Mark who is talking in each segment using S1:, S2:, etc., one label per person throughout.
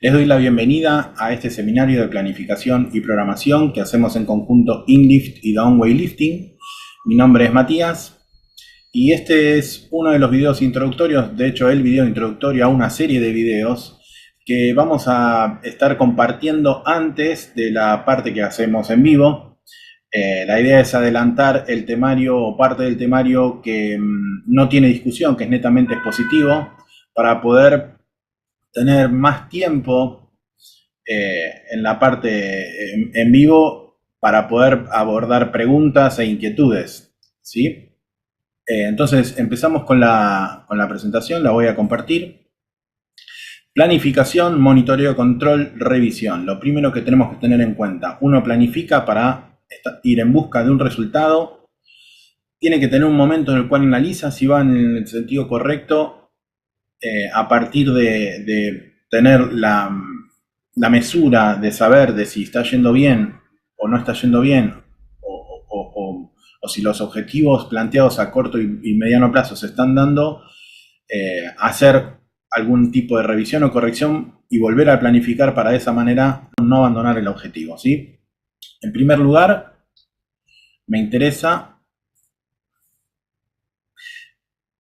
S1: Les doy la bienvenida a este seminario de planificación y programación que hacemos en conjunto InLift y Downway Lifting. Mi nombre es Matías y este es uno de los videos introductorios, de hecho el video introductorio a una serie de videos que vamos a estar compartiendo antes de la parte que hacemos en vivo. La idea es adelantar el temario o parte del temario que no tiene discusión, que es netamente expositivo, para poder tener más tiempo en la parte en vivo para poder abordar preguntas e inquietudes, ¿sí? Entonces empezamos con la presentación, la voy a compartir. Planificación, monitoreo, control, revisión. Lo primero que tenemos que tener en cuenta, uno planifica para ir en busca de un resultado, tiene que tener un momento en el cual analiza si va en el sentido correcto, a partir de tener la mesura de saber de si está yendo bien o no está yendo bien, o si los objetivos planteados a corto y mediano plazo se están dando, hacer algún tipo de revisión o corrección y volver a planificar para de esa manera no abandonar el objetivo, ¿sí? En primer lugar, me interesa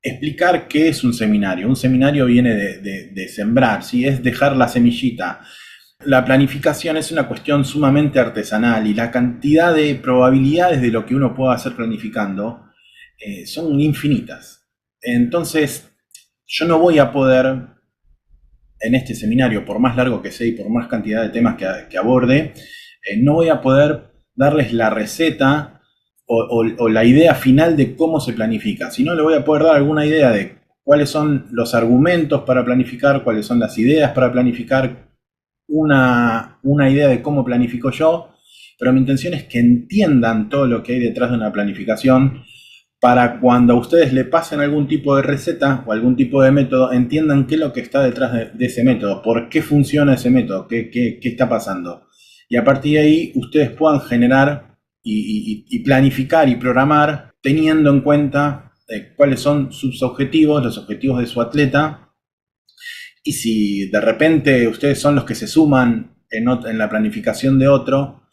S1: explicar qué es un seminario. Un seminario viene de sembrar, ¿sí? Es dejar la semillita. La planificación es una cuestión sumamente artesanal y la cantidad de probabilidades de lo que uno pueda hacer planificando son infinitas. Entonces, yo no voy a poder, en este seminario, por más largo que sea y por más cantidad de temas que aborde, no voy a poder darles la receta o la idea final de cómo se planifica, sino le voy a poder dar alguna idea de cuáles son los argumentos para planificar, cuáles son las ideas para planificar, una idea de cómo planifico yo, pero mi intención es que entiendan todo lo que hay detrás de una planificación para cuando a ustedes le pasen algún tipo de receta o algún tipo de método, entiendan qué es lo que está detrás de ese método, por qué funciona ese método, qué está pasando. Y a partir de ahí ustedes puedan generar y planificar y programar teniendo en cuenta cuáles son sus objetivos, los objetivos de su atleta. Y si de repente ustedes son los que se suman en la planificación de otro,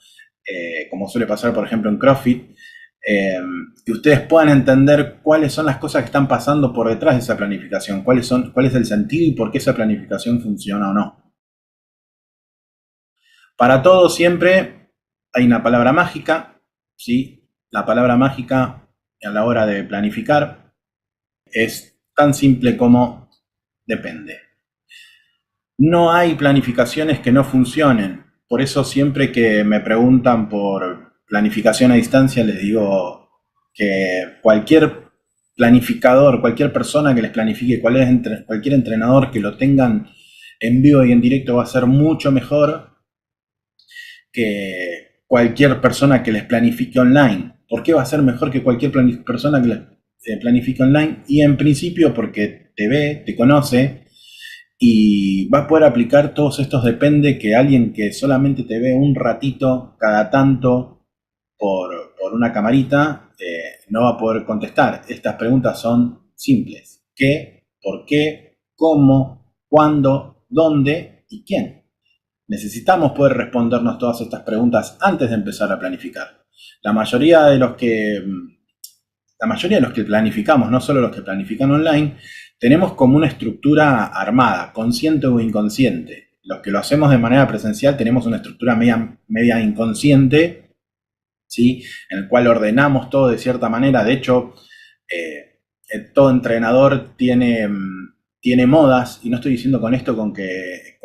S1: como suele pasar por ejemplo en CrossFit, que ustedes puedan entender cuáles son las cosas que están pasando por detrás de esa planificación, cuál es el sentido y por qué esa planificación funciona o no. Para todo siempre hay una palabra mágica, ¿sí? La palabra mágica a la hora de planificar es tan simple como depende. No hay planificaciones que no funcionen. Por eso siempre que me preguntan por planificación a distancia, les digo que cualquier planificador, cualquier persona que les planifique, cualquier entrenador que lo tengan en vivo y en directo va a ser mucho mejor que cualquier persona que les planifique online. ¿Por qué va a ser mejor que cualquier persona que les planifique online? Y en principio porque te ve, te conoce, y va a poder aplicar todos estos depende que alguien que solamente te ve un ratito cada tanto por una camarita no va a poder contestar. Estas preguntas son simples. ¿Qué? ¿Por qué? ¿Cómo? ¿Cuándo? ¿Dónde? ¿Y quién? Necesitamos poder respondernos todas estas preguntas antes de empezar a planificar. La mayoría de los que planificamos, no solo los que planifican online, tenemos como una estructura armada, consciente o inconsciente. Los que lo hacemos de manera presencial tenemos una estructura media inconsciente, ¿sí? En el cual ordenamos todo de cierta manera. De hecho, todo entrenador tiene modas, y no estoy diciendo con esto con que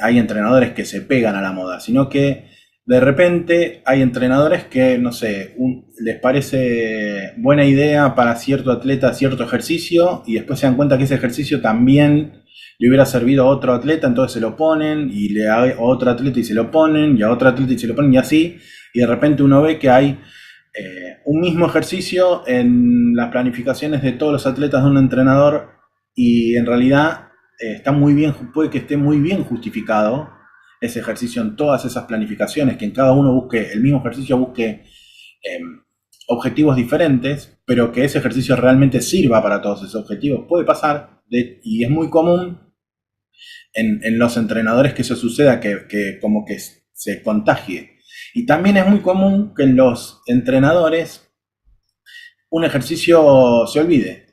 S1: hay entrenadores que se pegan a la moda, sino que de repente hay entrenadores que, no sé, les parece buena idea para cierto atleta cierto ejercicio y después se dan cuenta que ese ejercicio también le hubiera servido a otro atleta, entonces se lo ponen y le a otro atleta y se lo ponen y a otro atleta y se lo ponen y así, y de repente uno ve que hay un mismo ejercicio en las planificaciones de todos los atletas de un entrenador y en realidad está muy bien, puede que esté muy bien justificado ese ejercicio en todas esas planificaciones, que en cada uno busque el mismo ejercicio, busque objetivos diferentes, pero que ese ejercicio realmente sirva para todos esos objetivos. Puede pasar, y es muy común en los entrenadores que eso suceda, que como que se contagie. Y también es muy común que en los entrenadores un ejercicio se olvide.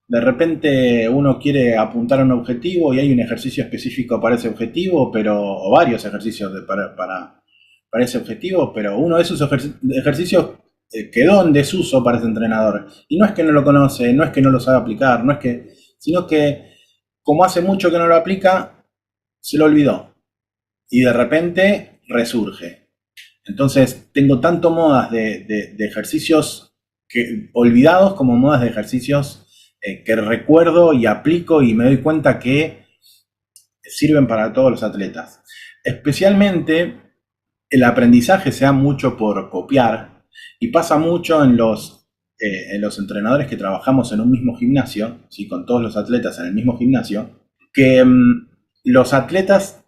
S1: De repente uno quiere apuntar a un objetivo y hay un ejercicio específico para ese objetivo, o varios ejercicios para ese objetivo, pero uno de esos ejercicios quedó en desuso para ese entrenador. Y no es que no lo conoce, no es que no lo sabe aplicar, sino que como hace mucho que no lo aplica, se lo olvidó. Y de repente resurge. Entonces tengo tanto modas de ejercicios olvidados como modas de ejercicios que recuerdo y aplico y me doy cuenta que sirven para todos los atletas. Especialmente el aprendizaje se da mucho por copiar y pasa mucho en los entrenadores que trabajamos en un mismo gimnasio, ¿sí? Con todos los atletas en el mismo gimnasio, que los atletas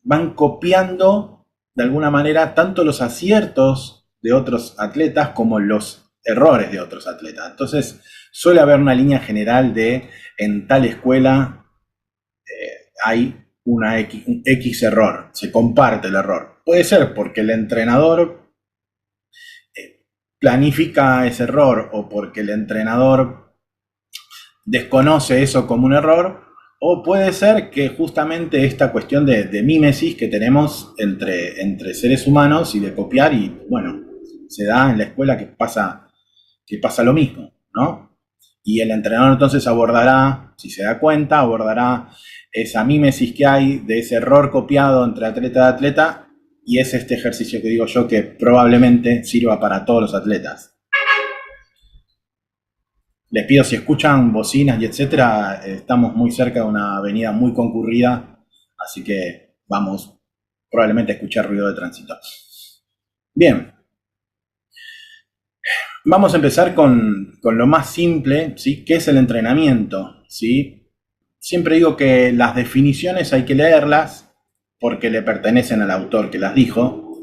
S1: van copiando de alguna manera tanto los aciertos de otros atletas como los errores de otros atletas. Entonces suele haber una línea general de en tal escuela hay un X error, se comparte el error. Puede ser porque el entrenador planifica ese error o porque el entrenador desconoce eso como un error, o puede ser que justamente esta cuestión de mímesis que tenemos entre seres humanos y de copiar, y bueno, se da en la escuela que pasa lo mismo, ¿no? Y el entrenador entonces abordará, si se da cuenta, abordará esa mímesis que hay de ese error copiado entre atleta y atleta, y es este ejercicio que digo yo que probablemente sirva para todos los atletas. Les pido si escuchan bocinas y etcétera, estamos muy cerca de una avenida muy concurrida, así que vamos probablemente a escuchar ruido de tránsito. Bien, vamos a empezar con lo más simple, ¿sí? ¿Qué es el entrenamiento? ¿Sí? Siempre digo que las definiciones hay que leerlas porque le pertenecen al autor que las dijo,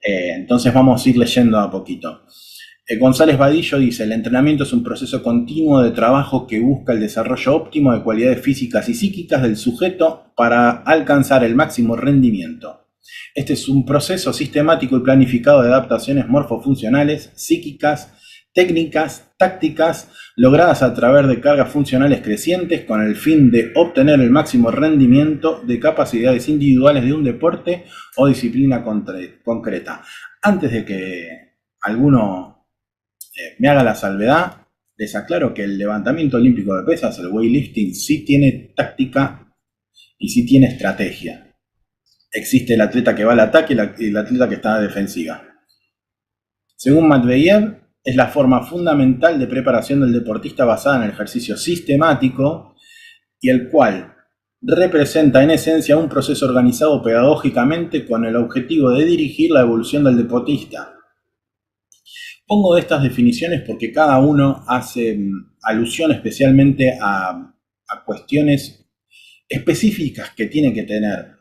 S1: entonces vamos a ir leyendo a poquito. González Vadillo dice: el entrenamiento es un proceso continuo de trabajo que busca el desarrollo óptimo de cualidades físicas y psíquicas del sujeto para alcanzar el máximo rendimiento. Este es un proceso sistemático y planificado de adaptaciones morfofuncionales, psíquicas, técnicas, tácticas, logradas a través de cargas funcionales crecientes con el fin de obtener el máximo rendimiento de capacidades individuales de un deporte o disciplina concreta. Antes de que alguno me haga la salvedad, les aclaro que el levantamiento olímpico de pesas, el weightlifting, sí tiene táctica y sí tiene estrategia. Existe el atleta que va al ataque y el atleta que está a la defensiva. Según Matveyev, es la forma fundamental de preparación del deportista basada en el ejercicio sistemático y el cual representa en esencia un proceso organizado pedagógicamente con el objetivo de dirigir la evolución del deportista. Pongo estas definiciones porque cada uno hace alusión especialmente a cuestiones específicas que tiene que tener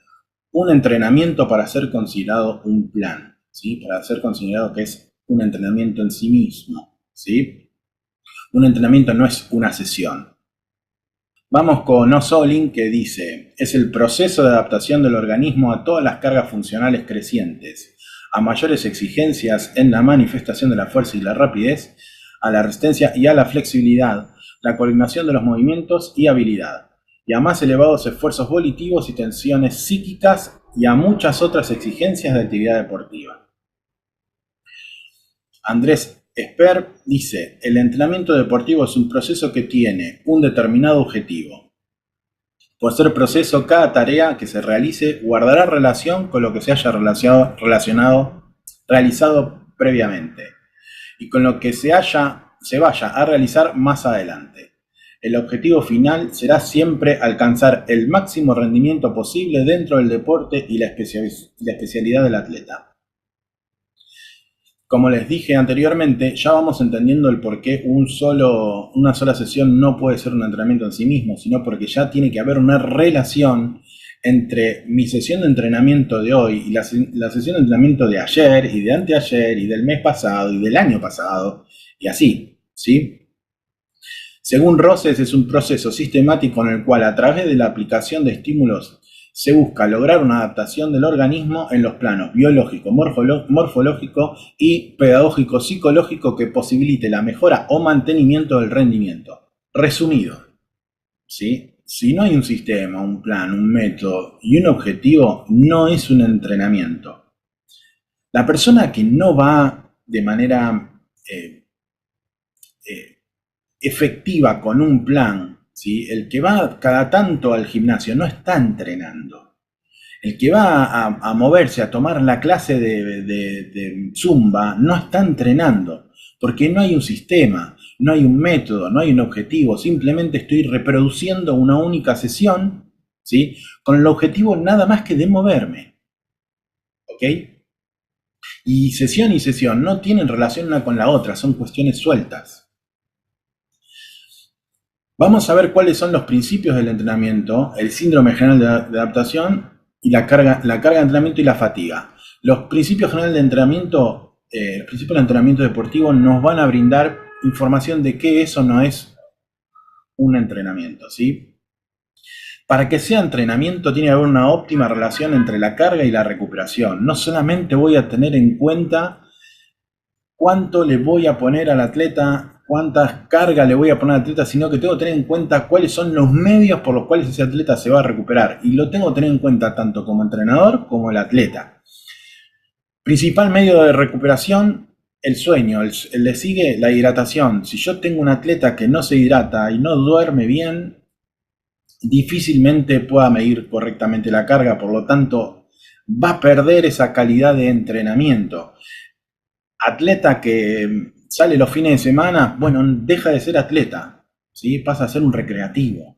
S1: un entrenamiento para ser considerado un plan, ¿sí? Para ser considerado que es un entrenamiento en sí mismo, ¿sí? Un entrenamiento no es una sesión. Vamos con Osolin, que dice: es el proceso de adaptación del organismo a todas las cargas funcionales crecientes, a mayores exigencias en la manifestación de la fuerza y la rapidez, a la resistencia y a la flexibilidad, la coordinación de los movimientos y habilidad, y a más elevados esfuerzos volitivos y tensiones psíquicas y a muchas otras exigencias de actividad deportiva. Andrés Esper dice: el entrenamiento deportivo es un proceso que tiene un determinado objetivo. Por ser proceso, cada tarea que se realice guardará relación con lo que se haya realizado previamente y con lo que se vaya a realizar más adelante. El objetivo final será siempre alcanzar el máximo rendimiento posible dentro del deporte y la especialidad del atleta. Como les dije anteriormente, ya vamos entendiendo el por qué una sola sesión no puede ser un entrenamiento en sí mismo, sino porque ya tiene que haber una relación entre mi sesión de entrenamiento de hoy y la sesión de entrenamiento de ayer y de anteayer y del mes pasado y del año pasado y así, ¿sí? Según Rosses, es un proceso sistemático en el cual, a través de la aplicación de estímulos, se busca lograr una adaptación del organismo en los planos biológico, morfológico y pedagógico-psicológico que posibilite la mejora o mantenimiento del rendimiento. Resumido, ¿sí? Si no hay un sistema, un plan, un método y un objetivo, no es un entrenamiento. La persona que no va de manera efectiva con un plan, ¿sí? El que va cada tanto al gimnasio no está entrenando. El que va a moverse, a tomar la clase de Zumba, no está entrenando, porque no hay un sistema, no hay un método, no hay un objetivo, simplemente estoy reproduciendo una única sesión, ¿sí? Con el objetivo nada más que de moverme, ¿ok? Y sesión no tienen relación una con la otra, son cuestiones sueltas. Vamos a ver cuáles son los principios del entrenamiento, el síndrome general de adaptación y la carga de entrenamiento y la fatiga. Los principios generales de entrenamiento, los principios del entrenamiento deportivo nos van a brindar información de qué es o no es un entrenamiento, ¿sí? Para que sea entrenamiento tiene que haber una óptima relación entre la carga y la recuperación. No solamente voy a tener en cuenta cuánto le voy a poner al atleta, cuántas cargas le voy a poner al atleta, sino que tengo que tener en cuenta cuáles son los medios por los cuales ese atleta se va a recuperar. Y lo tengo que tener en cuenta tanto como entrenador como el atleta. Principal medio de recuperación, el sueño. Le sigue la hidratación. Si yo tengo un atleta que no se hidrata y no duerme bien, difícilmente pueda medir correctamente la carga, por lo tanto va a perder esa calidad de entrenamiento. Atleta que sale los fines de semana, bueno, deja de ser atleta, ¿sí? Pasa a ser un recreativo.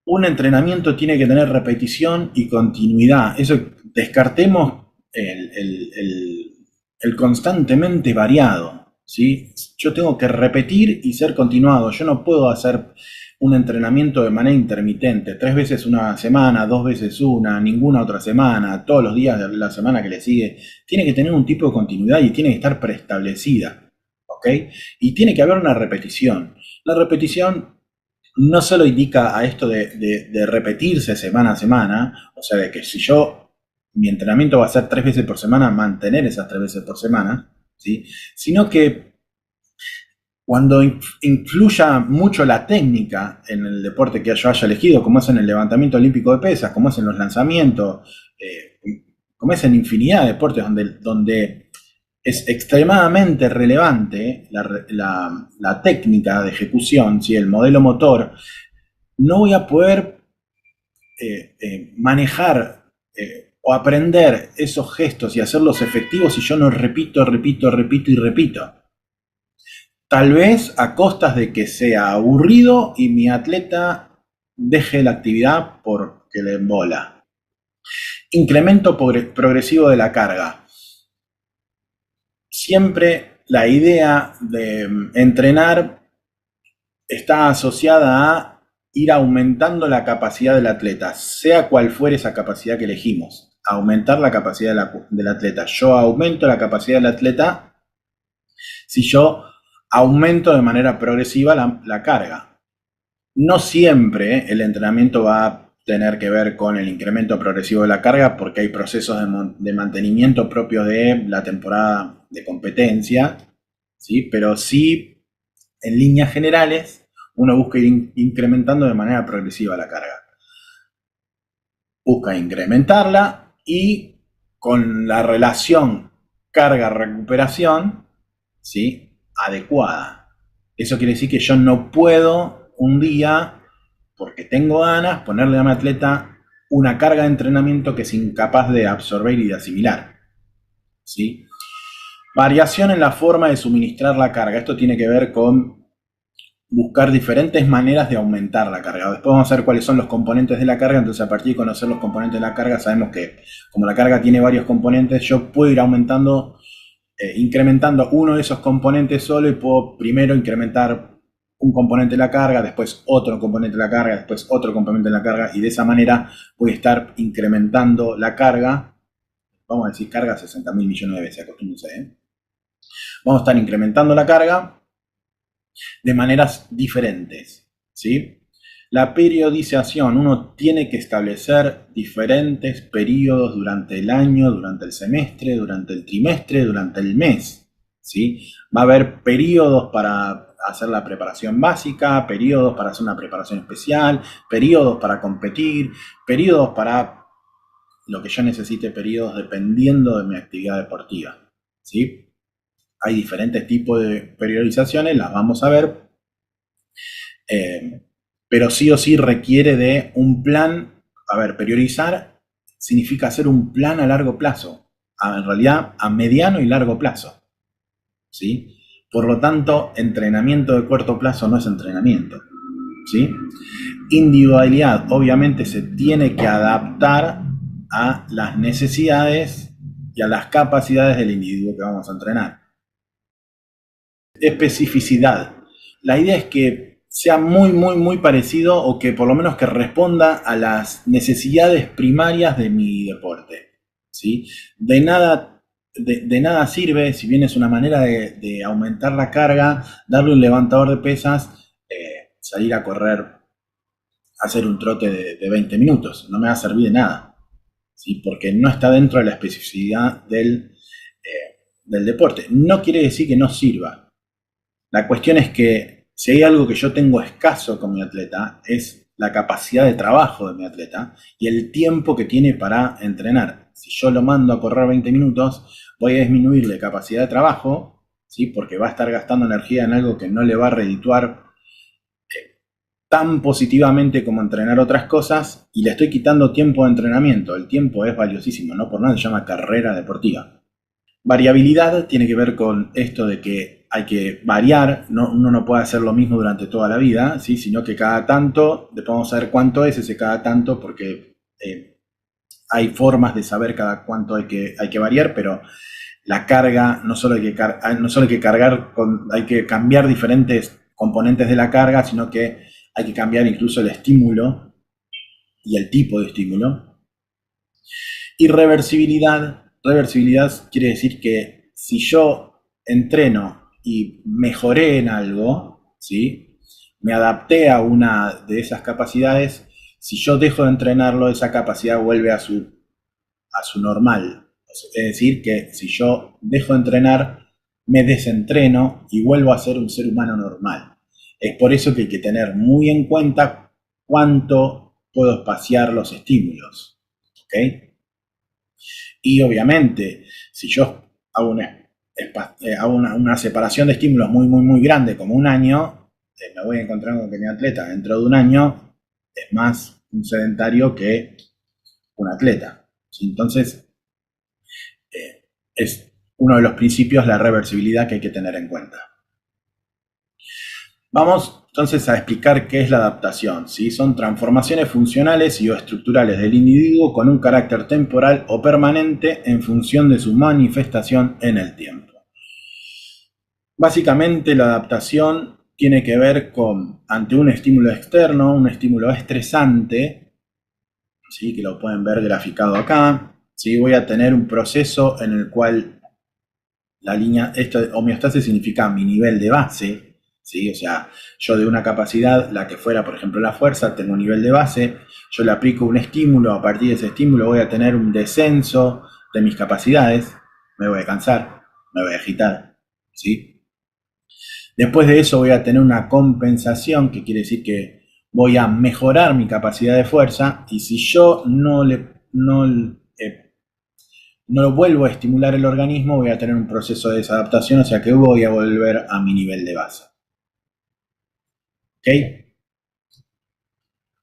S1: Un entrenamiento tiene que tener repetición y continuidad. Eso, descartemos el constantemente variado, ¿sí? Yo tengo que repetir y ser continuado. Yo no puedo hacer un entrenamiento de manera intermitente, 3 veces una semana, 2 veces una, ninguna otra semana, todos los días de la semana que le sigue. Tiene que tener un tipo de continuidad y tiene que estar preestablecida, ¿ok? Y tiene que haber una repetición. La repetición no solo indica a esto de repetirse semana a semana, o sea, de que si mi entrenamiento va a ser 3 veces por semana, mantener esas 3 veces por semana, ¿sí? Sino que cuando influya mucho la técnica en el deporte que yo haya elegido, como es en el levantamiento olímpico de pesas, como es en los lanzamientos, como es en infinidad de deportes donde es extremadamente relevante la técnica de ejecución, ¿sí? El modelo motor, no voy a poder manejar o aprender esos gestos y hacerlos efectivos si yo no repito y repito. Tal vez a costas de que sea aburrido y mi atleta deje la actividad porque le embola. Incremento progresivo de la carga. Siempre la idea de entrenar está asociada a ir aumentando la capacidad del atleta, sea cual fuere esa capacidad que elegimos. Aumentar la capacidad del atleta. Yo aumento la capacidad del atleta si yo aumento de manera progresiva la carga. No siempre el entrenamiento va a tener que ver con el incremento progresivo de la carga porque hay procesos de mantenimiento propios de la temporada de competencia, ¿sí? Pero sí, en líneas generales, uno busca ir incrementando de manera progresiva la carga. Busca incrementarla y con la relación carga-recuperación, ¿sí? Adecuada. Eso quiere decir que yo no puedo un día, porque tengo ganas, ponerle a mi atleta una carga de entrenamiento que es incapaz de absorber y de asimilar, ¿sí? Variación en la forma de suministrar la carga. Esto tiene que ver con buscar diferentes maneras de aumentar la carga. Después vamos a ver cuáles son los componentes de la carga. Entonces, a partir de conocer los componentes de la carga, sabemos que como la carga tiene varios componentes, yo puedo ir aumentando, incrementando uno de esos componentes solo y puedo primero incrementar un componente de la carga, después otro componente de la carga, después otro componente de la carga, y de esa manera voy a estar incrementando la carga. Vamos a decir carga 60.000 millones de veces, acostúmbrense, ¿eh? Vamos a estar incrementando la carga de maneras diferentes. ¿sí? La periodización, uno tiene que establecer diferentes periodos durante el año, durante el semestre, durante el trimestre, durante el mes, ¿sí? Va a haber periodos para hacer la preparación básica, periodos para hacer una preparación especial, periodos para competir, periodos para lo que yo necesite, periodos dependiendo de mi actividad deportiva, ¿sí? Hay diferentes tipos de periodizaciones, las vamos a ver, pero sí o sí requiere de un plan. A ver, priorizar significa hacer un plan a largo plazo, en realidad a mediano y largo plazo, ¿sí? Por lo tanto, entrenamiento de corto plazo no es entrenamiento, ¿sí? Individualidad, obviamente se tiene que adaptar a las necesidades y a las capacidades del individuo que vamos a entrenar. Especificidad. La idea es que sea muy parecido, o que por lo menos que responda a las necesidades primarias de mi deporte, ¿sí? De nada sirve, si bien es una manera de aumentar la carga, darle un levantador de pesas, salir a correr, hacer un trote de 20 minutos. No me va a servir de nada, ¿sí? Porque no está dentro de la especificidad del deporte. No quiere decir que no sirva. La cuestión es que si hay algo que yo tengo escaso con mi atleta, es la capacidad de trabajo de mi atleta y el tiempo que tiene para entrenar. Si yo lo mando a correr 20 minutos, voy a disminuirle capacidad de trabajo, ¿sí? Porque va a estar gastando energía en algo que no le va a redituar tan positivamente como entrenar otras cosas, y le estoy quitando tiempo de entrenamiento. El tiempo es valiosísimo, no por nada se llama carrera deportiva. Variabilidad tiene que ver con esto de que hay que variar, uno no puede hacer lo mismo durante toda la vida, ¿sí? Sino que cada tanto, después vamos a ver cuánto es ese cada tanto, porque hay formas de saber cada cuánto hay que variar, pero la carga no solo hay que cargar, hay que cambiar diferentes componentes de la carga, sino que hay que cambiar incluso el estímulo y el tipo de estímulo. Y reversibilidad quiere decir que si yo entreno y mejoré en algo, ¿sí? Me adapté a una de esas capacidades, si yo dejo de entrenarlo, esa capacidad vuelve a su normal. Es decir, que si yo dejo de entrenar, me desentreno y vuelvo a ser un ser humano normal. Es por eso que hay que tener muy en cuenta cuánto puedo espaciar los estímulos, ¿ok? Y obviamente, si yo hago una separación de estímulos muy grande, como un año, me voy a encontrar con que mi atleta dentro de un año es más un sedentario que un atleta. Entonces, es uno de los principios, la reversibilidad, que hay que tener en cuenta. Vamos entonces a explicar qué es la adaptación, ¿sí? Son transformaciones funcionales y o estructurales del individuo con un carácter temporal o permanente en función de su manifestación en el tiempo. Básicamente, la adaptación tiene que ver con, ante un estímulo externo, un estímulo estresante, ¿sí? Que lo pueden ver graficado acá, ¿sí? Voy a tener un proceso en el cual la línea, esto de homeostasis significa mi nivel de base, ¿sí? O sea, yo de una capacidad, la que fuera, por ejemplo, la fuerza, tengo un nivel de base, yo le aplico un estímulo, a partir de ese estímulo voy a tener un descenso de mis capacidades, me voy a cansar, me voy a agitar, ¿sí? Después de eso voy a tener una compensación, que quiere decir que voy a mejorar mi capacidad de fuerza, y si yo no lo vuelvo a estimular el organismo, voy a tener un proceso de desadaptación, o sea que voy a volver a mi nivel de base. ¿Ok?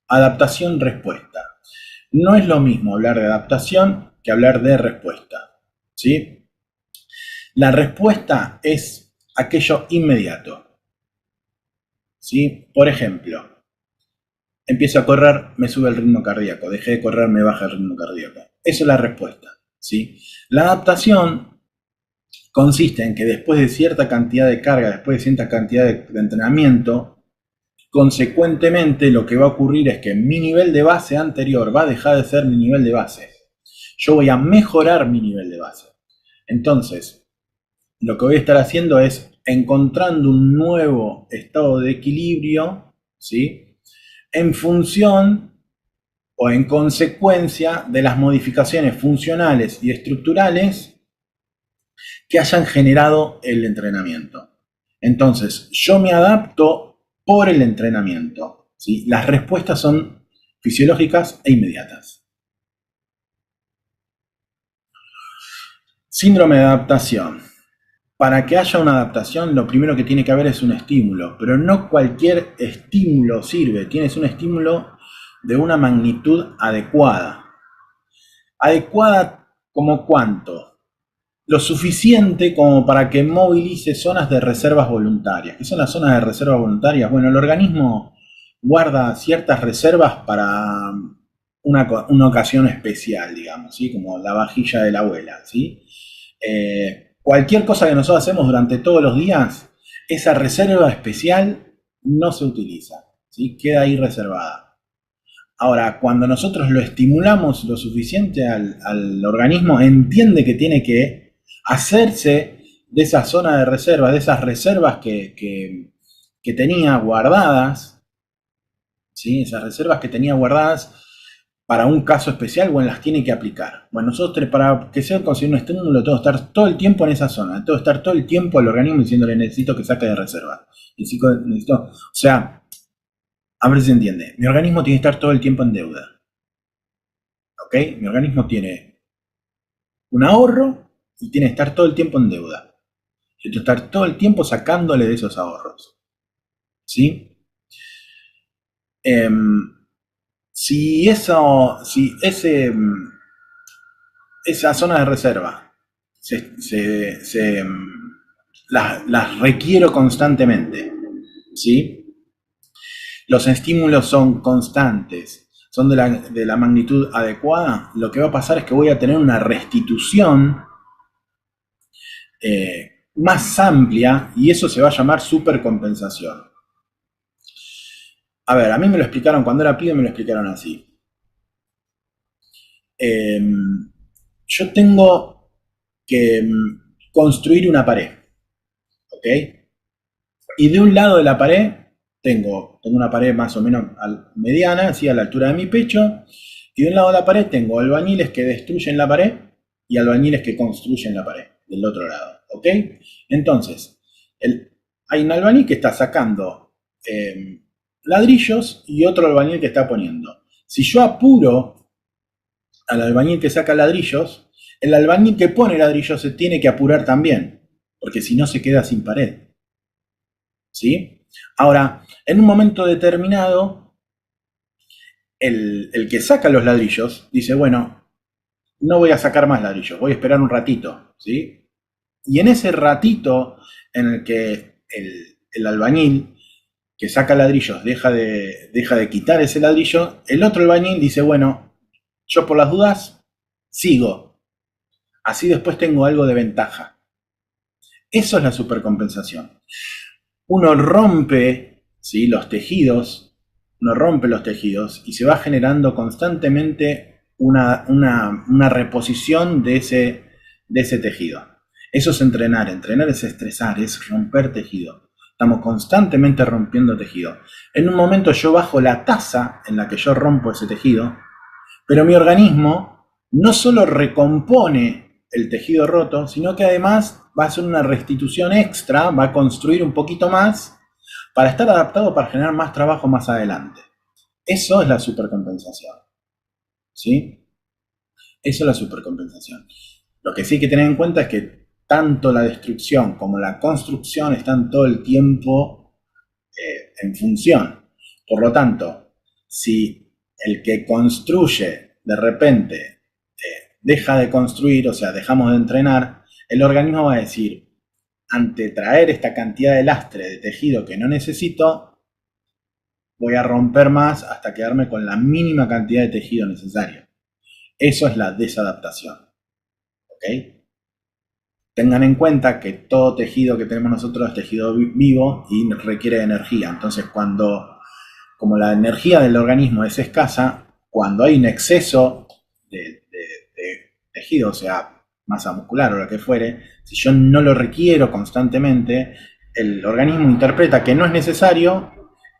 S1: Adaptación-respuesta. No es lo mismo hablar de adaptación que hablar de respuesta, ¿sí? La respuesta es aquello inmediato, ¿sí? Por ejemplo, empiezo a correr, me sube el ritmo cardíaco, dejé de correr, me baja el ritmo cardíaco. Eso es la respuesta, ¿sí? La adaptación consiste en que después de cierta cantidad de carga, después de cierta cantidad de entrenamiento, consecuentemente lo que va a ocurrir es que mi nivel de base anterior va a dejar de ser mi nivel de base. Yo voy a mejorar mi nivel de base. Entonces, lo que voy a estar haciendo es encontrando un nuevo estado de equilibrio, ¿sí? En función o en consecuencia de las modificaciones funcionales y estructurales que hayan generado el entrenamiento. Entonces, yo me adapto por el entrenamiento, ¿sí? Las respuestas son fisiológicas e inmediatas. Síndrome de adaptación. Para que haya una adaptación, lo primero que tiene que haber es un estímulo, pero no cualquier estímulo sirve. Tienes un estímulo de una magnitud adecuada. ¿Adecuada como cuánto? Lo suficiente como para que movilice zonas de reservas voluntarias. ¿Qué son las zonas de reservas voluntarias? Bueno, el organismo guarda ciertas reservas para una ocasión especial, digamos, ¿sí? Como la vajilla de la abuela, ¿sí? Cualquier cosa que nosotros hacemos durante todos los días, esa reserva especial no se utiliza, ¿sí? Queda ahí reservada. Ahora, cuando nosotros lo estimulamos lo suficiente al organismo, entiende que tiene que hacerse de esa zona de reserva, de esas reservas que tenía guardadas, ¿sí? Esas reservas que tenía guardadas para un caso especial, bueno, las tiene que aplicar. Bueno, nosotros para que sea conseguir un estímulo, tengo que estar todo el tiempo en esa zona, tengo que estar todo el tiempo al organismo diciéndole necesito que saque de reserva. O sea, a ver si se entiende. Mi organismo tiene que estar todo el tiempo en deuda. ¿Ok? Mi organismo tiene un ahorro y tiene que estar todo el tiempo en deuda. Yo tengo que estar todo el tiempo sacándole de esos ahorros. ¿Sí? Si esa zona de reserva las requiero constantemente, ¿sí? Los estímulos son constantes, son de la magnitud adecuada, lo que va a pasar es que voy a tener una restitución más amplia y eso se va a llamar supercompensación. A ver, a mí me lo explicaron cuando era pibe, me lo explicaron así. Yo tengo que construir una pared, ¿ok? Y de un lado de la pared tengo una pared más o menos mediana, así a la altura de mi pecho, y de un lado de la pared tengo albañiles que destruyen la pared y albañiles que construyen la pared del otro lado, ¿ok? Entonces, hay un albañil que está sacando ladrillos y otro albañil que está poniendo. Si yo apuro al albañil que saca ladrillos, el albañil que pone ladrillos se tiene que apurar también, porque si no se queda sin pared. ¿Sí? Ahora, en un momento determinado, el que saca los ladrillos dice, bueno, no voy a sacar más ladrillos, voy a esperar un ratito, ¿sí? Y en ese ratito en el que el albañil que saca ladrillos deja de quitar ese ladrillo, el otro albañil dice, bueno, yo por las dudas sigo, así después tengo algo de ventaja. Eso es la supercompensación. Uno rompe, ¿sí? Los tejidos, uno rompe los tejidos y se va generando constantemente una reposición de ese tejido. Eso es entrenar es estresar, es romper tejido. Estamos constantemente rompiendo tejido. En un momento yo bajo la tasa en la que yo rompo ese tejido, pero mi organismo no solo recompone el tejido roto, sino que además va a hacer una restitución extra, va a construir un poquito más para estar adaptado para generar más trabajo más adelante. Eso es la supercompensación. ¿Sí? Eso es la supercompensación. Lo que sí hay que tener en cuenta es que tanto la destrucción como la construcción están todo el tiempo en función. Por lo tanto, si el que construye de repente deja de construir, o sea, dejamos de entrenar, el organismo va a decir, ante traer esta cantidad de lastre de tejido que no necesito, voy a romper más hasta quedarme con la mínima cantidad de tejido necesario. Eso es la desadaptación. ¿Ok? Tengan en cuenta que todo tejido que tenemos nosotros es tejido vivo y requiere de energía. Entonces, como la energía del organismo es escasa, cuando hay un exceso de tejido, o sea, masa muscular o lo que fuere, si yo no lo requiero constantemente, el organismo interpreta que no es necesario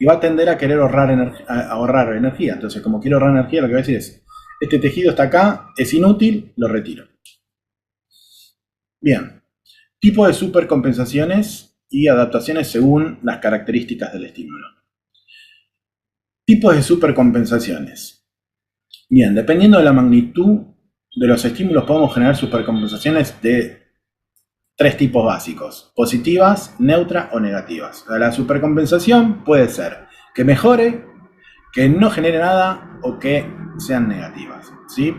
S1: y va a tender a querer ahorrar energía. Entonces, como quiero ahorrar energía, lo que voy a decir es, este tejido está acá, es inútil, lo retiro. Bien, tipo de supercompensaciones y adaptaciones según las características del estímulo. Tipos de supercompensaciones. Bien, dependiendo de la magnitud de los estímulos podemos generar supercompensaciones de 3 tipos básicos: positivas, neutras o negativas. La supercompensación puede ser que mejore, que no genere nada o que sean negativas, ¿sí?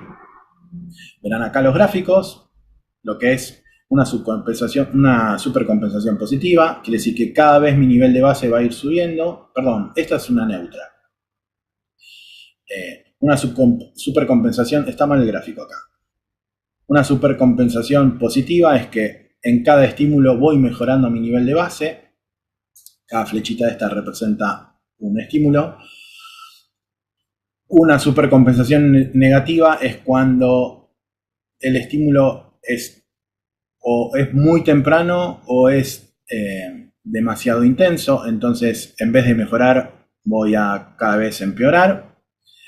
S1: Verán acá los gráficos, lo que es una supercompensación positiva, quiere decir que cada vez mi nivel de base va a ir subiendo. Perdón, esta es una neutra. Una supercompensación, está mal el gráfico acá. Una supercompensación positiva es que en cada estímulo voy mejorando mi nivel de base. Cada flechita esta representa un estímulo. Una supercompensación negativa es cuando el estímulo es o es muy temprano o es demasiado intenso. Entonces, en vez de mejorar, voy a cada vez empeorar.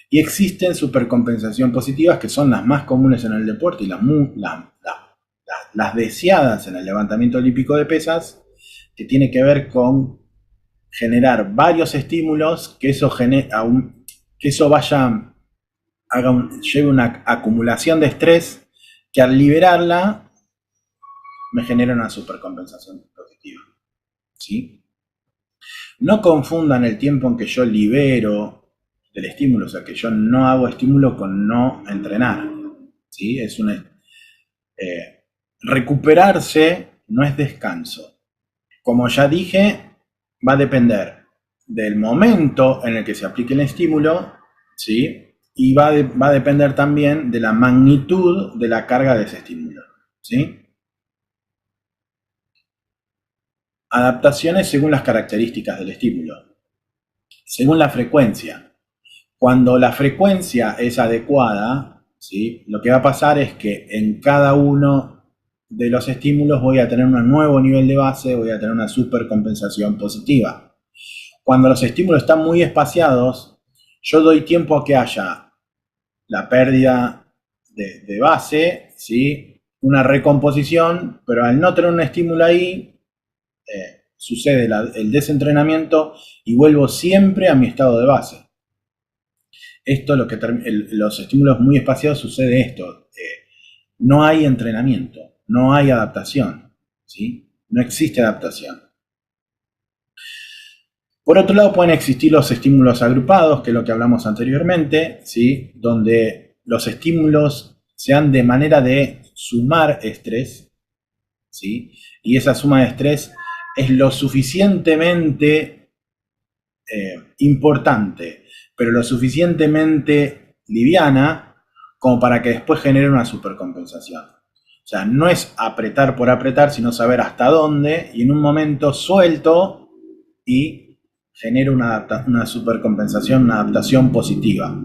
S1: Y existen supercompensación positivas, que son las más comunes en el deporte y las deseadas en el levantamiento olímpico de pesas, que tiene que ver con generar varios estímulos, que eso lleve una acumulación de estrés, que al liberarla me genera una supercompensación positiva, ¿sí? No confundan el tiempo en que yo libero del estímulo, o sea, que yo no hago estímulo con no entrenar, ¿sí? Recuperarse no es descanso. Como ya dije, va a depender del momento en el que se aplique el estímulo, ¿sí? Y va a depender también de la magnitud de la carga de ese estímulo, ¿sí? Adaptaciones según las características del estímulo. Según la frecuencia. Cuando la frecuencia es adecuada, ¿sí? Lo que va a pasar es que en cada uno de los estímulos voy a tener un nuevo nivel de base, voy a tener una supercompensación positiva. Cuando los estímulos están muy espaciados, yo doy tiempo a que haya la pérdida de base, ¿sí? Una recomposición, pero al no tener un estímulo ahí, sucede el desentrenamiento y vuelvo siempre a mi estado de base. Esto, los estímulos muy espaciados, sucede esto. No hay entrenamiento, no hay adaptación, ¿sí? No existe adaptación. Por otro lado, pueden existir los estímulos agrupados, que es lo que hablamos anteriormente, ¿sí? Donde los estímulos se dan de manera de sumar estrés, ¿sí? Y esa suma de estrés es lo suficientemente importante, pero lo suficientemente liviana como para que después genere una supercompensación. O sea, no es apretar por apretar, sino saber hasta dónde, y en un momento suelto y genero una supercompensación, una adaptación positiva,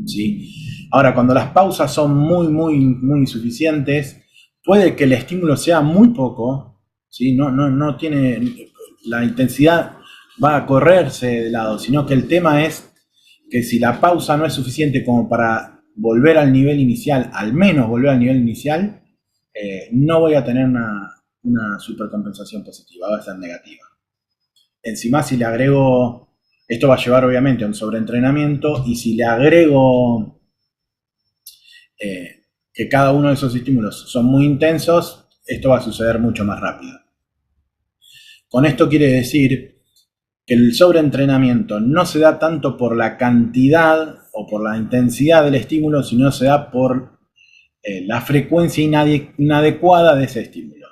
S1: ¿sí? Ahora, cuando las pausas son muy insuficientes, puede que el estímulo sea muy poco, ¿sí? No tiene la intensidad, va a correrse de lado, sino que el tema es que si la pausa no es suficiente como para volver al nivel inicial, al menos volver al nivel inicial, no voy a tener una supercompensación positiva, va a ser negativa. Encima, si le agrego, esto va a llevar obviamente a un sobreentrenamiento, y si le agrego que cada uno de esos estímulos son muy intensos, esto va a suceder mucho más rápido. Con esto quiere decir que el sobreentrenamiento no se da tanto por la cantidad o por la intensidad del estímulo, sino se da por la frecuencia inadecuada de ese estímulo.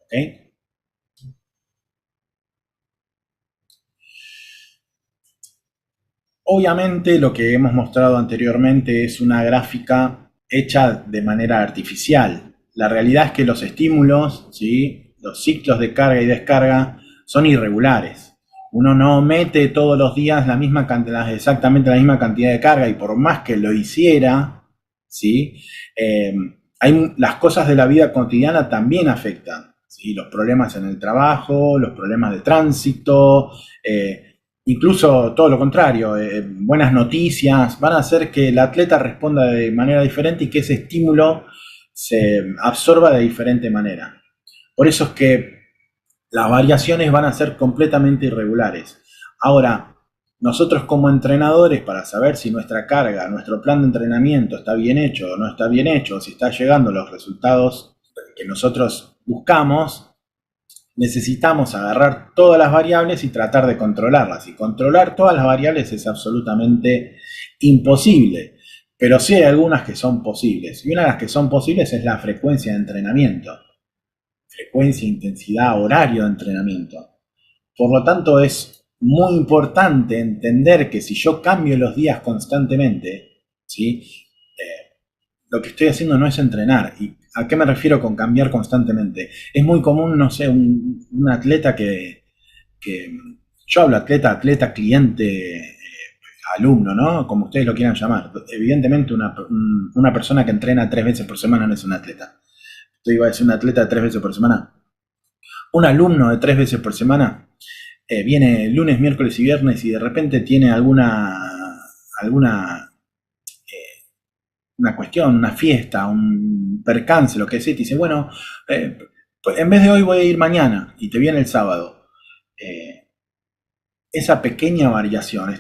S1: ¿Okay? Obviamente lo que hemos mostrado anteriormente es una gráfica hecha de manera artificial. La realidad es que los estímulos, ¿sí? Los ciclos de carga y descarga son irregulares. Uno no mete todos los días exactamente la misma cantidad de carga, y por más que lo hiciera, ¿sí? Las cosas de la vida cotidiana también afectan. ¿sí? Los problemas en el trabajo, los problemas de tránsito, incluso todo lo contrario, buenas noticias, van a hacer que el atleta responda de manera diferente y que ese estímulo se absorba de diferente manera. Por eso es que las variaciones van a ser completamente irregulares. Ahora, nosotros como entrenadores, para saber si nuestra carga, nuestro plan de entrenamiento está bien hecho o no está bien hecho, si está llegando a los resultados que nosotros buscamos, necesitamos agarrar todas las variables y tratar de controlarlas. Y controlar todas las variables es absolutamente imposible, pero sí hay algunas que son posibles. Y una de las que son posibles es la frecuencia de entrenamiento. Frecuencia, intensidad, horario de entrenamiento. Por lo tanto, es muy importante entender que si yo cambio los días constantemente, ¿sí? Lo que estoy haciendo no es entrenar. ¿Y a qué me refiero con cambiar constantemente? Es muy común, no sé, un atleta que yo hablo atleta, cliente, alumno, ¿no? Como ustedes lo quieran llamar. Evidentemente una persona que entrena 3 veces por semana no es un atleta. Esto iba a decir un atleta de 3 veces por semana. Un alumno de 3 veces por semana viene lunes, miércoles y viernes y de repente tiene alguna una cuestión, una fiesta, un percance, lo que sea, y te dice, bueno, pues en vez de hoy voy a ir mañana y te viene el sábado. Esa pequeña variación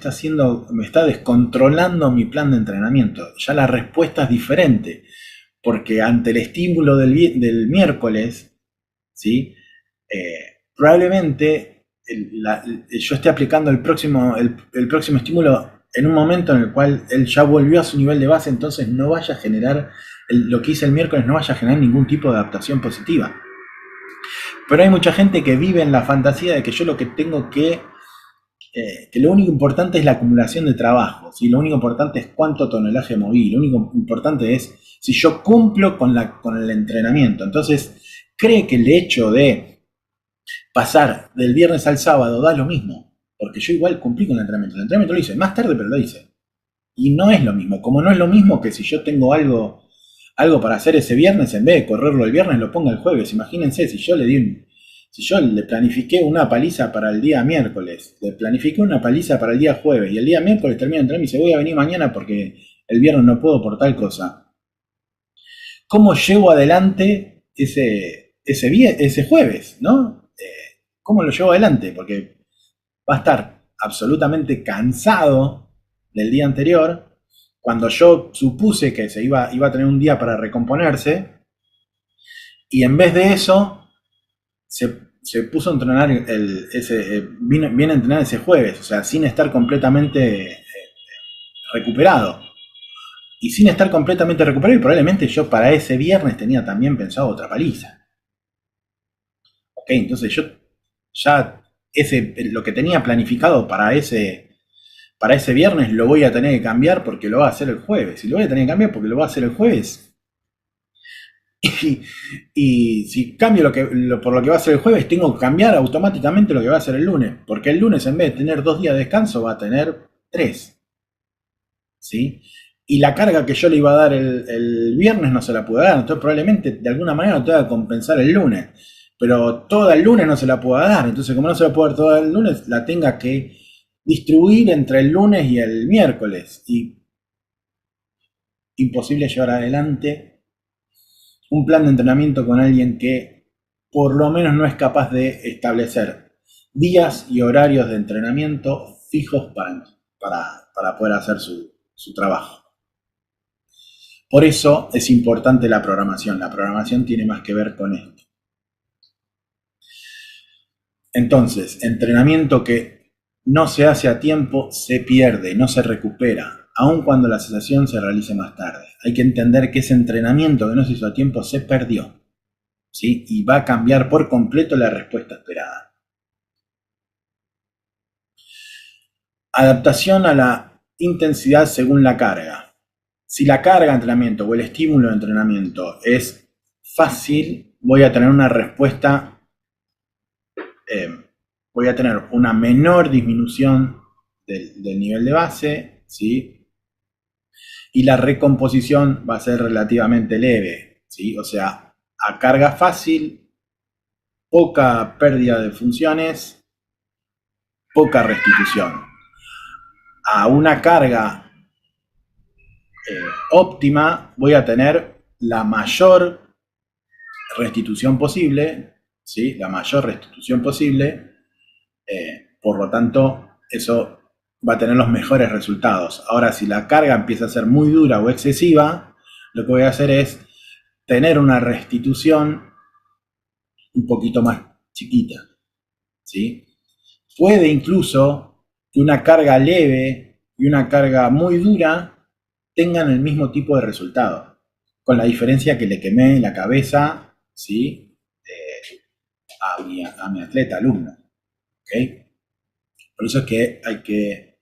S1: me está descontrolando mi plan de entrenamiento. Ya la respuesta es diferente, porque ante el estímulo del miércoles, ¿sí? Probablemente yo esté aplicando el próximo estímulo en un momento en el cual él ya volvió a su nivel de base, entonces no vaya a generar, lo que hice el miércoles no vaya a generar ningún tipo de adaptación positiva. Pero hay mucha gente que vive en la fantasía de que yo lo que tengo que lo único importante es la acumulación de trabajo, ¿sí? Lo único importante es cuánto tonelaje moví, lo único importante es si yo cumplo con el entrenamiento. Entonces, cree que el hecho de pasar del viernes al sábado da lo mismo, porque yo igual cumplí con el entrenamiento lo hice, más tarde pero lo hice. Y no es lo mismo, como no es lo mismo que si yo tengo algo para hacer ese viernes, en vez de correrlo el viernes, lo ponga el jueves. Imagínense, si yo le planifiqué una paliza para el día miércoles, le planifiqué una paliza para el día jueves, y el día miércoles termino de entrenar y me dice, voy a venir mañana porque el viernes no puedo por tal cosa. ¿Cómo llevo adelante ese jueves, no? ¿Cómo lo llevo adelante? Porque va a estar absolutamente cansado del día anterior, cuando yo supuse que iba a tener un día para recomponerse, y en vez de eso, se puso a entrenar viene a entrenar ese jueves, o sea, sin estar completamente recuperado. Y sin estar completamente recuperado, y probablemente yo para ese viernes tenía también pensado otra paliza. Ok, entonces yo ya lo que tenía planificado para ese viernes lo voy a tener que cambiar porque lo va a hacer el jueves. Y lo voy a tener que cambiar porque lo va a hacer el jueves. Y si cambio por lo que va a ser el jueves, tengo que cambiar automáticamente lo que va a ser el lunes. Porque el lunes, en vez de tener 2 días de descanso, va a tener 3. ¿Sí? Y la carga que yo le iba a dar el viernes no se la pude dar. Entonces probablemente de alguna manera no tenga que compensar el lunes. Pero toda el lunes no se la puedo dar. Entonces como no se la puedo dar toda el lunes, la tenga que distribuir entre el lunes y el miércoles. Y imposible llevar adelante un plan de entrenamiento con alguien que por lo menos no es capaz de establecer días y horarios de entrenamiento fijos para poder hacer su trabajo. Por eso es importante la programación. La programación tiene más que ver con esto. Entonces, entrenamiento que no se hace a tiempo se pierde, no se recupera, aun cuando la sesión se realice más tarde. Hay que entender que ese entrenamiento que no se hizo a tiempo se perdió, ¿sí? Y va a cambiar por completo la respuesta esperada. Adaptación a la intensidad según la carga. Si la carga de entrenamiento o el estímulo de entrenamiento es fácil, voy a tener una respuesta voy a tener una menor disminución del nivel de base, ¿sí? Y la recomposición va a ser relativamente leve, ¿sí? O sea, a carga fácil poca pérdida de funciones, poca restitución. A una carga óptima voy a tener la mayor restitución posible, ¿sí? La mayor restitución posible, por lo tanto, eso va a tener los mejores resultados. Ahora, si la carga empieza a ser muy dura o excesiva, lo que voy a hacer es tener una restitución un poquito más chiquita, ¿sí? Puede incluso que una carga leve y una carga muy dura tengan el mismo tipo de resultado, con la diferencia que le quemé la cabeza, ¿sí? A mi atleta, alumno, ¿ok? Por eso es que hay que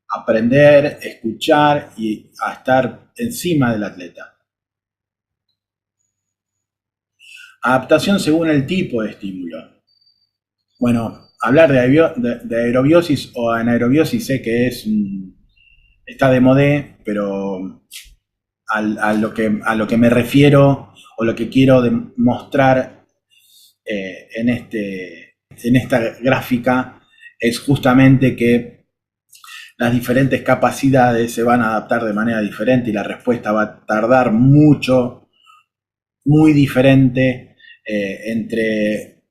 S1: aprender, escuchar y a estar encima del atleta. Adaptación según el tipo de estímulo. Bueno, hablar de aerobiosis o anaerobiosis sé que está de modé, pero a lo que me refiero o lo que quiero demostrar en esta gráfica es justamente que las diferentes capacidades se van a adaptar de manera diferente y la respuesta va a tardar mucho, muy diferente entre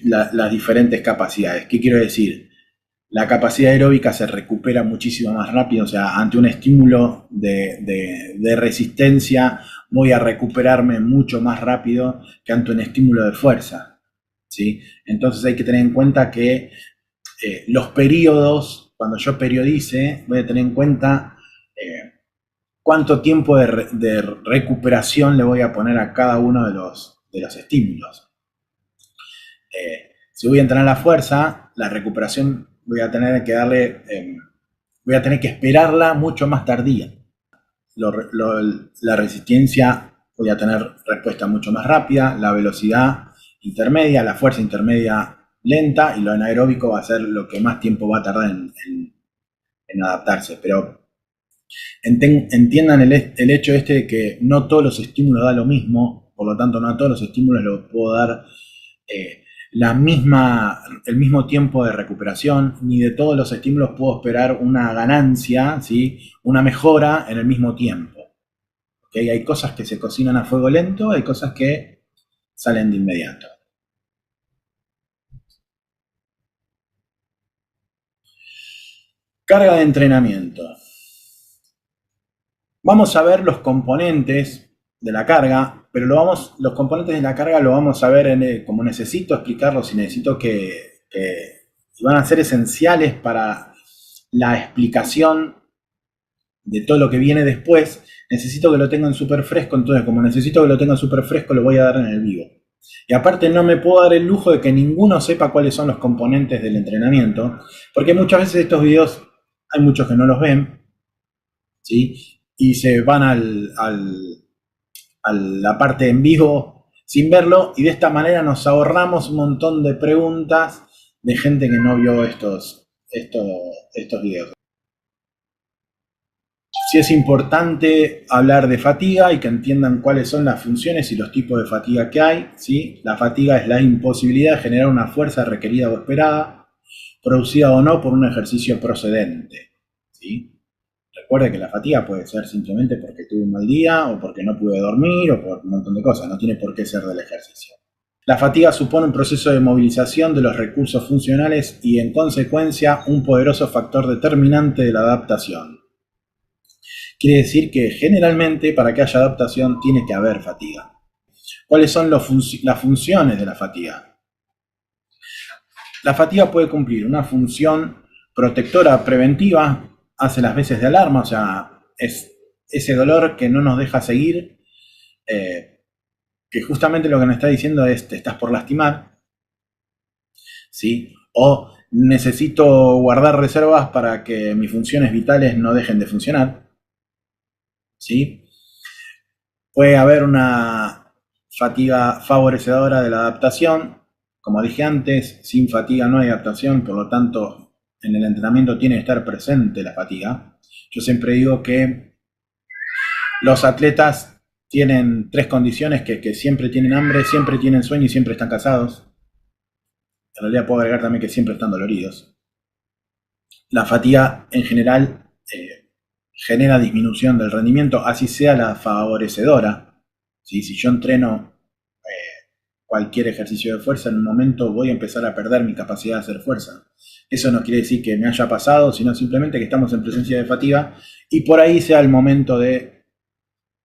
S1: las diferentes capacidades. ¿Qué quiero decir? La capacidad aeróbica se recupera muchísimo más rápido, o sea, ante un estímulo de resistencia voy a recuperarme mucho más rápido que ante un estímulo de fuerza, ¿sí? Entonces hay que tener en cuenta que los periodos, cuando yo periodice, voy a tener en cuenta cuánto tiempo de recuperación le voy a poner a cada uno de los estímulos. Si voy a entrenar la fuerza, la recuperación voy a tener que voy a tener que esperarla mucho más tardía. La resistencia voy a tener respuesta mucho más rápida, la velocidad intermedia, la fuerza intermedia lenta, y lo anaeróbico va a ser lo que más tiempo va a tardar en adaptarse. Pero entiendan el hecho de que no todos los estímulos dan lo mismo, por lo tanto no a todos los estímulos les puedo dar el mismo tiempo de recuperación, ni de todos los estímulos puedo esperar una ganancia, ¿sí? Una mejora en el mismo tiempo. ¿Okay? Hay cosas que se cocinan a fuego lento, hay cosas que salen de inmediato. Carga de entrenamiento. Vamos a ver los componentes de la carga, pero los componentes de la carga lo vamos a ver como necesito explicarlos y necesito que van a ser esenciales para la explicación de todo lo que viene después. Necesito que lo tengan súper fresco, entonces como necesito que lo tengan súper fresco lo voy a dar en el vivo. Y aparte no me puedo dar el lujo de que ninguno sepa cuáles son los componentes del entrenamiento, porque muchas veces estos videos hay muchos que no los ven, ¿sí? Y se van a la parte en vivo sin verlo, y de esta manera nos ahorramos un montón de preguntas de gente que no vio estos videos. Sí es importante hablar de fatiga y que entiendan cuáles son las funciones y los tipos de fatiga que hay, ¿sí? La fatiga es la imposibilidad de generar una fuerza requerida o esperada, producida o no por un ejercicio procedente, ¿sí? Recuerde que la fatiga puede ser simplemente porque tuve un mal día o porque no pude dormir o por un montón de cosas, no tiene por qué ser del ejercicio. La fatiga supone un proceso de movilización de los recursos funcionales y en consecuencia un poderoso factor determinante de la adaptación. Quiere decir que generalmente para que haya adaptación tiene que haber fatiga. ¿Cuáles son las funciones de la fatiga? La fatiga puede cumplir una función protectora preventiva, hace las veces de alarma, o sea, es ese dolor que no nos deja seguir, que justamente lo que nos está diciendo es te estás por lastimar, ¿sí? O necesito guardar reservas para que mis funciones vitales no dejen de funcionar, ¿sí? Puede haber una fatiga favorecedora de la adaptación. Como dije antes, sin fatiga no hay adaptación, por lo tanto, en el entrenamiento tiene que estar presente la fatiga. Yo siempre digo que los atletas tienen tres condiciones, que siempre tienen hambre, siempre tienen sueño y siempre están cansados. en realidad puedo agregar también que siempre están doloridos. La fatiga en general genera disminución del rendimiento, así sea la favorecedora. ¿Sí? Si yo entreno cualquier ejercicio de fuerza, en un momento voy a empezar a perder mi capacidad de hacer fuerza. Eso no quiere decir que me haya pasado, sino simplemente que estamos en presencia de fatiga y por ahí sea el momento de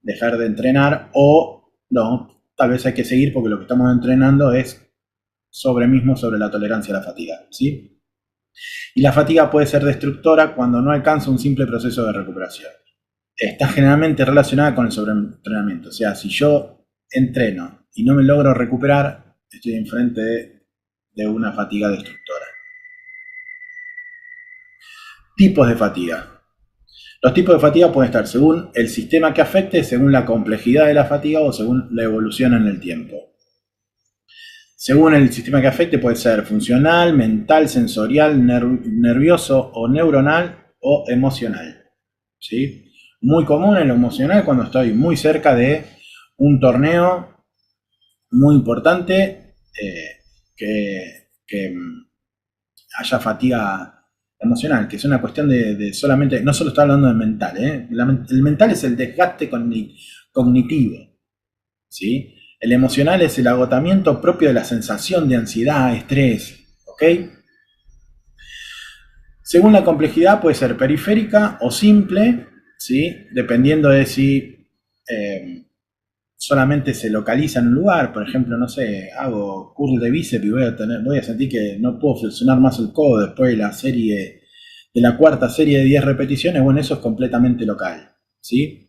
S1: dejar de entrenar o no, tal vez hay que seguir porque lo que estamos entrenando es sobre la tolerancia a la fatiga, ¿sí? Y la fatiga puede ser destructora cuando no alcanza un simple proceso de recuperación. Está generalmente relacionada con el sobreentrenamiento. O sea, si yo entreno y no me logro recuperar, estoy enfrente de una fatiga destructora. Tipos de fatiga. Los tipos de fatiga pueden estar según el sistema que afecte, según la complejidad de la fatiga o según la evolución en el tiempo. Según el sistema que afecte puede ser funcional, mental, sensorial, nervioso o neuronal o emocional. ¿Sí? Muy común en lo emocional cuando estoy muy cerca de un torneo muy importante, que haya fatiga emocional, que es una cuestión de solamente, no solo está hablando de mental, el mental es el desgaste cognitivo, ¿sí? El emocional es el agotamiento propio de la sensación de ansiedad, estrés, ¿ok? Según la complejidad puede ser periférica o simple, ¿sí? Dependiendo de si solamente se localiza en un lugar. Por ejemplo, no sé, hago curl de bíceps y voy a sentir que no puedo flexionar más el codo después de la cuarta serie de 10 repeticiones. Bueno, eso es completamente local, ¿sí?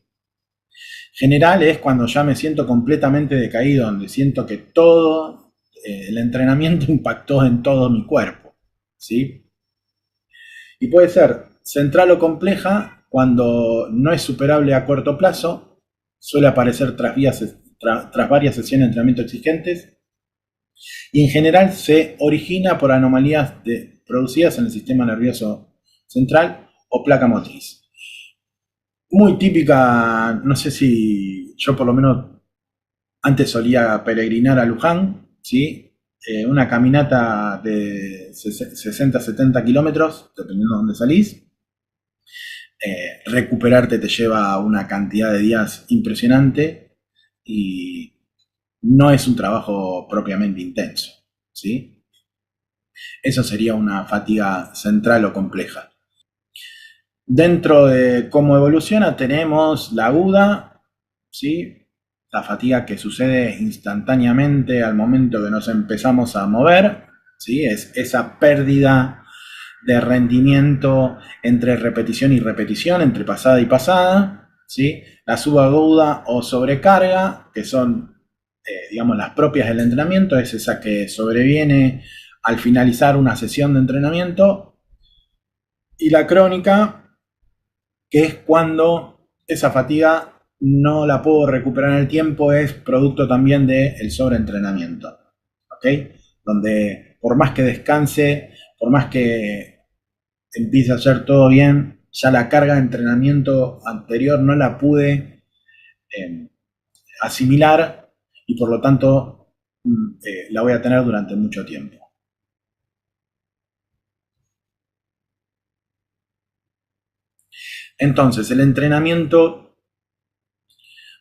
S1: General es cuando ya me siento completamente decaído, donde siento que todo el entrenamiento impactó en todo mi cuerpo, ¿sí? Y puede ser central o compleja cuando no es superable a corto plazo, suele aparecer tras varias sesiones de entrenamiento exigentes y en general se origina por anomalías producidas en el sistema nervioso central o placa motriz. Muy típica, no sé si yo por lo menos antes solía peregrinar a Luján, ¿sí? Una caminata de 60-70 kilómetros, dependiendo de dónde salís. Recuperarte te lleva una cantidad de días impresionante y no es un trabajo propiamente intenso, ¿sí? Eso sería una fatiga central o compleja. Dentro de cómo evoluciona tenemos la aguda, ¿sí? La fatiga que sucede instantáneamente al momento que nos empezamos a mover, ¿sí? Es esa pérdida de rendimiento entre repetición y repetición, entre pasada y pasada, ¿sí? La subaguda o sobrecarga, que son, digamos, las propias del entrenamiento, es esa que sobreviene al finalizar una sesión de entrenamiento. Y la crónica, que es cuando esa fatiga no la puedo recuperar en el tiempo, es producto también del sobreentrenamiento, ¿ok? Donde por más que descanse, por más que empiece a hacer todo bien, ya la carga de entrenamiento anterior no la pude asimilar y por lo tanto la voy a tener durante mucho tiempo. Entonces, el entrenamiento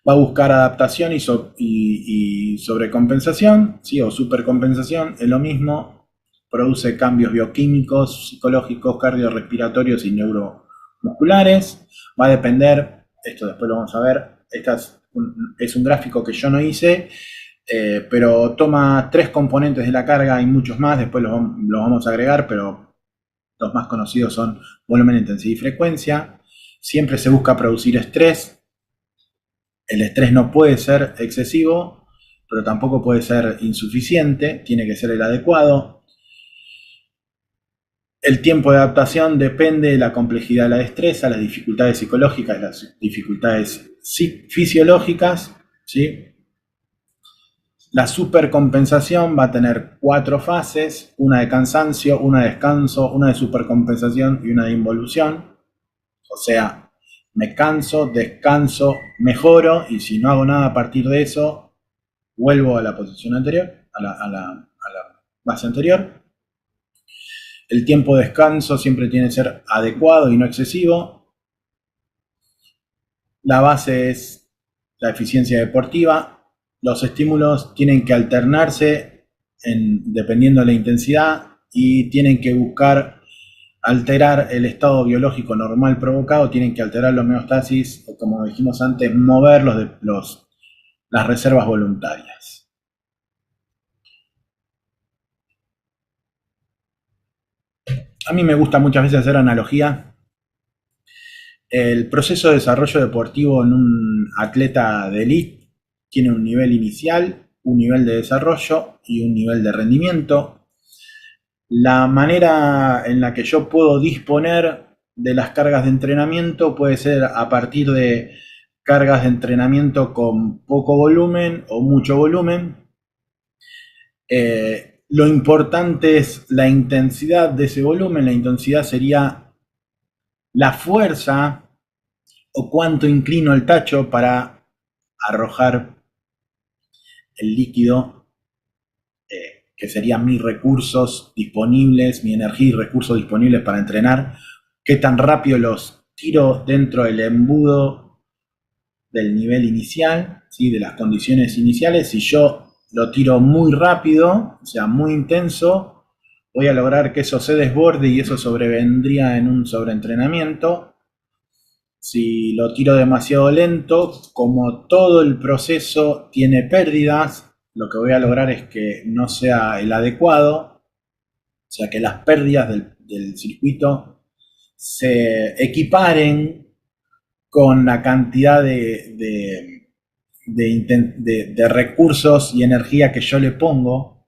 S1: va a buscar adaptación y sobrecompensación, ¿sí? O supercompensación, es lo mismo, produce cambios bioquímicos, psicológicos, cardiorrespiratorios y neuromusculares. Va a depender, esto después lo vamos a ver, es un gráfico que yo no hice, pero toma 3 componentes de la carga, hay muchos más, después los vamos a agregar, pero los más conocidos son volumen, intensidad y frecuencia. Siempre se busca producir estrés. El estrés no puede ser excesivo, pero tampoco puede ser insuficiente, tiene que ser el adecuado. El tiempo de adaptación depende de la complejidad de la destreza, las dificultades psicológicas, las dificultades fisiológicas, ¿sí? La supercompensación va a tener 4 fases, una de cansancio, una de descanso, una de supercompensación y una de involución. O sea, me canso, descanso, mejoro y si no hago nada a partir de eso, vuelvo a la posición anterior, a la base anterior. El tiempo de descanso siempre tiene que ser adecuado y no excesivo. La base es la eficiencia deportiva. Los estímulos tienen que alternarse dependiendo de la intensidad y tienen que buscar alterar el estado biológico normal provocado, tienen que alterar la homeostasis o, como dijimos antes, mover las reservas voluntarias. A mí me gusta muchas veces hacer analogía. El proceso de desarrollo deportivo en un atleta de élite tiene un nivel inicial, un nivel de desarrollo y un nivel de rendimiento. La manera en la que yo puedo disponer de las cargas de entrenamiento puede ser a partir de cargas de entrenamiento con poco volumen o mucho volumen. Lo importante es la intensidad de ese volumen. La intensidad sería la fuerza o cuánto inclino el tacho para arrojar el líquido, que serían mis recursos disponibles, mi energía y recursos disponibles para entrenar, qué tan rápido los tiro dentro del embudo del nivel inicial, ¿sí? De las condiciones iniciales. Si yo lo tiro muy rápido, o sea, muy intenso, voy a lograr que eso se desborde y eso sobrevendría en un sobreentrenamiento. Si lo tiro demasiado lento, como todo el proceso tiene pérdidas, lo que voy a lograr es que no sea el adecuado, o sea, que las pérdidas del circuito se equiparen con la cantidad de recursos y energía que yo le pongo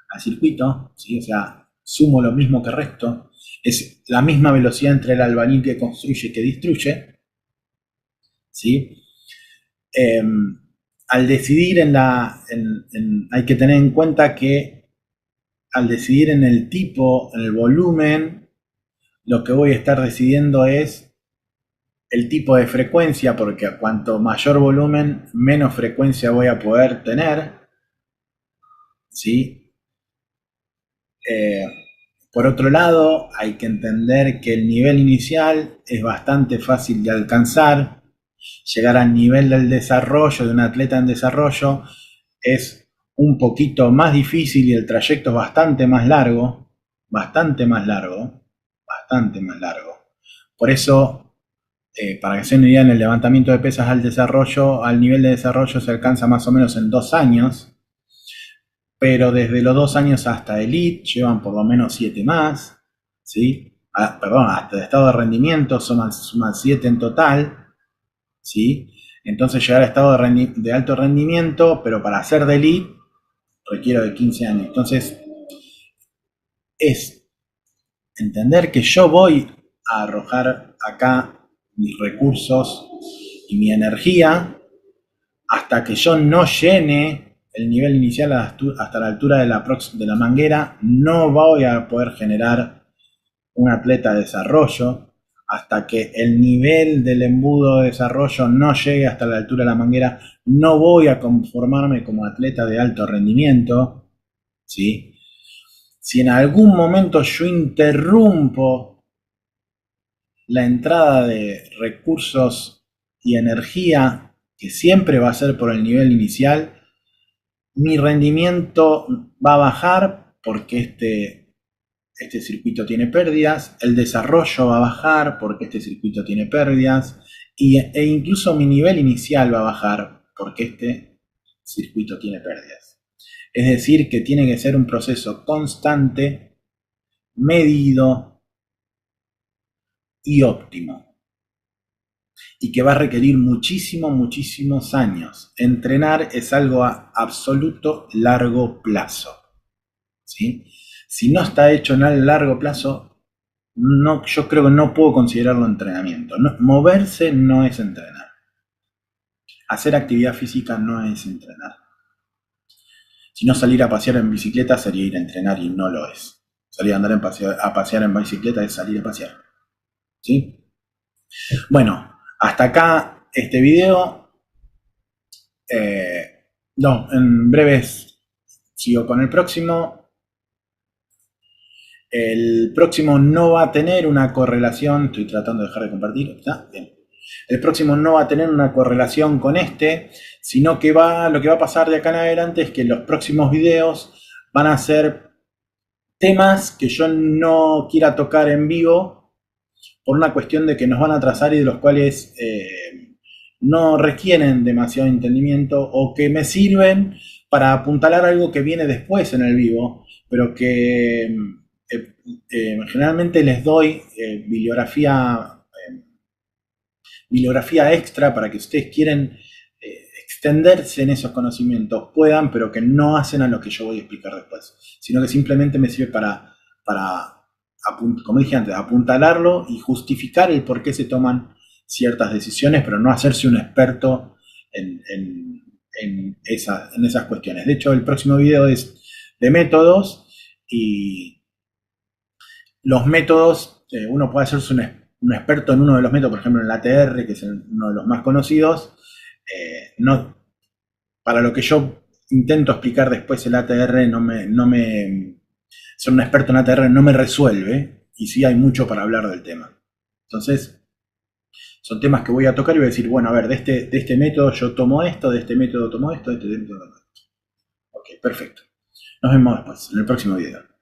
S1: al circuito, ¿sí? O sea, sumo lo mismo que resto, es la misma velocidad entre el albañil que construye y que destruye, ¿sí? Eh, Al decidir hay que tener en cuenta que al decidir en el tipo, en el volumen, lo que voy a estar decidiendo es el tipo de frecuencia, porque a cuanto mayor volumen, menos frecuencia voy a poder tener, ¿sí? Eh, por otro lado, hay que entender que el nivel inicial es bastante fácil de alcanzar. Llegar al nivel del desarrollo de un atleta en desarrollo es un poquito más difícil y el trayecto es bastante más largo, bastante más largo, bastante más largo. Por eso, para que se den una idea, en el levantamiento de pesas al nivel de desarrollo se alcanza más o menos en 2 años, pero desde los 2 años hasta elite llevan por lo menos 7 más, ¿sí? Perdón, hasta el estado de rendimiento suman 7 en total, ¿sí? Entonces llegar a estado de alto rendimiento, pero para ser de elite, requiero de 15 años. Entonces, es entender que yo voy a arrojar acá mis recursos y mi energía hasta que yo no llene el nivel inicial hasta la altura de la manguera, no voy a poder generar un atleta de desarrollo. Hasta que el nivel del embudo de desarrollo no llegue hasta la altura de la manguera, no voy a conformarme como atleta de alto rendimiento, ¿sí? Si en algún momento yo interrumpo la entrada de recursos y energía, que siempre va a ser por el nivel inicial, mi rendimiento va a bajar porque este circuito tiene pérdidas, el desarrollo va a bajar porque este circuito tiene pérdidas, e incluso mi nivel inicial va a bajar porque este circuito tiene pérdidas. Es decir, que tiene que ser un proceso constante, medido y óptimo. Y que va a requerir muchísimos años. Entrenar es algo a absoluto largo plazo, ¿sí? Si no está hecho en el largo plazo, no, yo creo que no puedo considerarlo entrenamiento. No, moverse no es entrenar. Hacer actividad física no es entrenar. Si no, salir a pasear en bicicleta sería ir a entrenar y no lo es. Salir a andar a pasear en bicicleta es salir a pasear, ¿sí? Bueno, hasta acá este video. No, en breves sigo con el próximo. El próximo no va a tener una correlación, estoy tratando de dejar de compartir, ¿está? Bien. El próximo no va a tener una correlación con este, sino que lo que va a pasar de acá en adelante es que los próximos videos van a ser temas que yo no quiera tocar en vivo por una cuestión de que nos van a trazar y de los cuales no requieren demasiado entendimiento o que me sirven para apuntalar algo que viene después en el vivo, pero que generalmente les doy bibliografía extra para que ustedes quieren extenderse en esos conocimientos puedan, pero que no hacen a lo que yo voy a explicar después, sino que simplemente me sirve para como dije antes, apuntalarlo y justificar el por qué se toman ciertas decisiones, pero no hacerse un experto en esas cuestiones. De hecho, el próximo video es de métodos y los métodos, uno puede hacerse un experto en uno de los métodos, por ejemplo en el ATR, que es uno de los más conocidos. No, para lo que yo intento explicar después el ATR, ser un experto en ATR no me resuelve, y sí hay mucho para hablar del tema. Entonces, son temas que voy a tocar y voy a decir, bueno, a ver, de este método yo tomo esto, de este método tomo esto, de este método tomo esto. Ok, perfecto. Nos vemos después, en el próximo video.